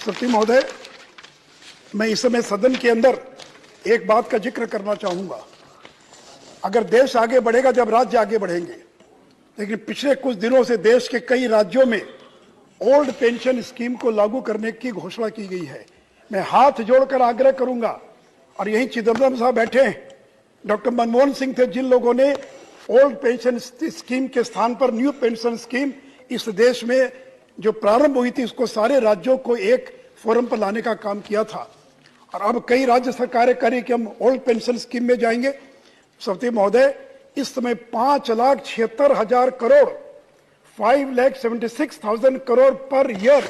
सती महोदय, मैं इस समय सदन के अंदर एक बात का जिक्र करना चाहूंगा। अगर देश आगे बढ़ेगा जब राज्य आगे बढ़ेंगे, लेकिन पिछले कुछ दिनों से देश के कई राज्यों में ओल्ड पेंशन स्कीम को लागू करने की घोषणा की गई है। मैं हाथ जोड़कर आग्रह करूंगा, और यहीं चिदम्बरम साहब बैठे हैं, डॉक्टर मनमोहन सिंह थे जिन लोगों ने ओल्ड पेंशन स्कीम के स्थान पर न्यू पेंशन स्कीम इस देश में जो प्रारंभ हुई थी उसको सारे राज्यों को एक फोरम पर लाने का काम किया था। और अब कई राज्य सरकारें करें कि हम ओल्ड पेंशन स्कीम में जाएंगे। सती महोदय, इस समय 5,76,000 करोड़ 5,76,000 करोड़ पर ईयर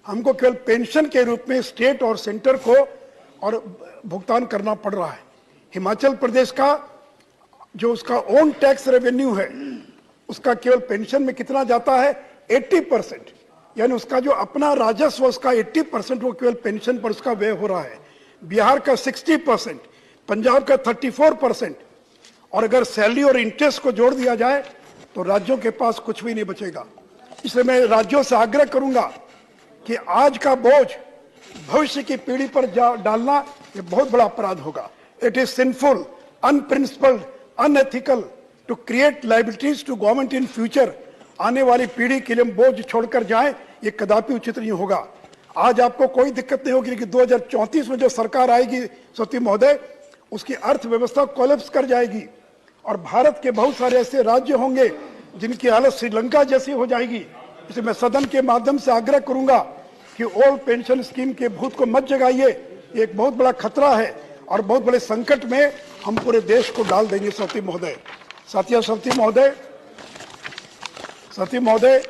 हमको केवल पेंशन के रूप में स्टेट और सेंटर को और भुगतान करना पड़ रहा है। हिमाचल प्रदेश का जो उसका ओन टैक्स रेवेन्यू है उसका केवल पेंशन में कितना जाता है, 80%, यानी उसका जो अपना राजस्व उसका 80% वो केवल पेंशन पर उसका व्यय हो रहा है। बिहार का 60%, पंजाब का 34%, और अगर सैलरी और इंटरेस्ट को जोड़ दिया जाए तो राज्यों के पास कुछ भी नहीं बचेगा। इसलिए मैं राज्यों से आग्रह करूंगा कि आज का बोझ भविष्य की पीढ़ी पर डालना ये बहुत बड़ा अपराध होगा। It is sinful, unprincipled, unethical to create liabilities to government in future. आने वाली पीढ़ी के लिए हम बोझ छोड़कर जाएं, ये कदापि उचित नहीं होगा। आज आपको कोई दिक्कत नहीं होगी कि 2034 में जो सरकार आएगी सती महोदय, उसकी अर्थव्यवस्था कोलैप्स कर जाएगी और भारत के बहुत सारे ऐसे राज्य होंगे जिनकी हालत श्रीलंका जैसी हो जाएगी। इसलिए मैं सदन के माध्यम से आग्रह करूंगा कि ओल्ड पेंशन स्कीम के भूत को मत जगाइए। ये एक बहुत बड़ा खतरा है और बहुत बड़े संकट में हम पूरे देश को डाल देंगे। सती महोदय, साथियों, सती महोदय,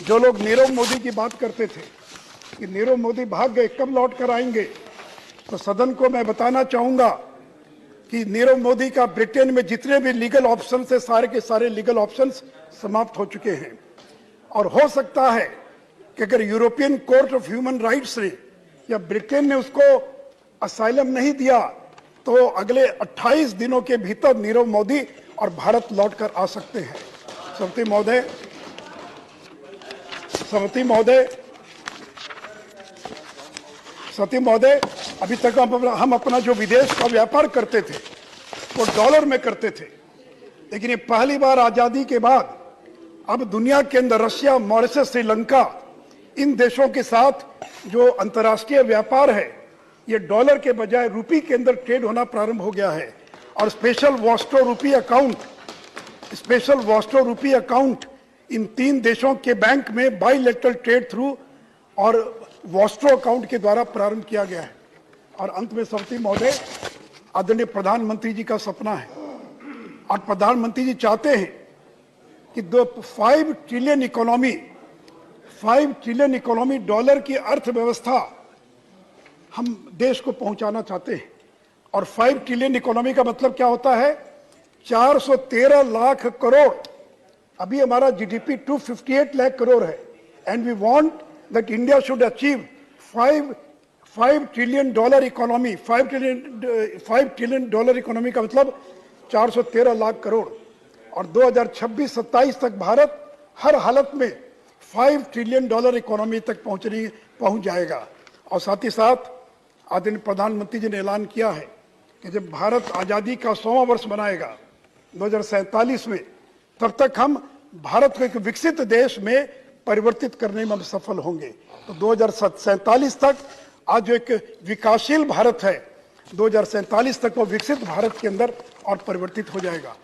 जो लोग नीरव मोदी की बात करते थे कि नीरव मोदी भाग गए, कब लौट कर आएंगे, तो सदन को मैं बताना चाहूंगा कि नीरव मोदी का ब्रिटेन में जितने भी लीगल ऑप्शन है सारे के सारे लीगल ऑप्शंस समाप्त हो चुके हैं। और हो सकता है कि अगर European court of human rights ने या ब्रिटेन ने उसको असाइलम नहीं दिया तो अगले 28 दिनों के भीतर नीरव मोदी और भारत लौटकर आ सकते हैं। सती महोदय, अभी तक हम अपना जो विदेश का व्यापार करते थे वो डॉलर में करते थे, लेकिन ये पहली बार आजादी के बाद अब दुनिया के अंदर रशिया, मॉरिशस, श्रीलंका, इन देशों के साथ जो अंतर्राष्ट्रीय व्यापार है ये डॉलर के बजाय रुपी के अंदर ट्रेड होना प्रारंभ हो गया है। और special Vostro rupee account in 3 देशों के बैंक में बाइलेटरल ट्रेड थ्रू और वॉस्ट्रो अकाउंट के द्वारा प्रारंभ किया गया है। और अंत में सती महोदय, आदरणीय प्रधानमंत्री जी का सपना है और प्रधानमंत्री जी चाहते हैं कि 5 ट्रिलियन इकोनॉमी डॉलर की अर्थव्यवस्था हम देश को पहुंचाना चाहते हैं। और 5 ट्रिलियन इकोनॉमी का मतलब क्या होता है, 413 लाख करोड़। अभी हमारा जीडीपी 258 लाख करोड़ है, and we want that India should achieve 5 trillion dollar economy. 5 trillion dollar economy का मतलब 413 लाख करोड़। और 2026-27 तक भारत हर हालत में 5 ट्रिलियन डॉलर इकोनॉमी तक पहुंच जाएगा। और साथ ही साथ आदरणीय प्रधानमंत्री जी ने ऐलान किया है कि जब भारत आजादी का 100वां वर्ष मनाएगा 2047 में, तब तक हम भारत को एक विकसित देश में परिवर्तित करने में हम सफल होंगे। तो 2047 तक आज जो एक विकासशील भारत है, 2047 तक वो विकसित भारत के अंदर और परिवर्तित हो जाएगा।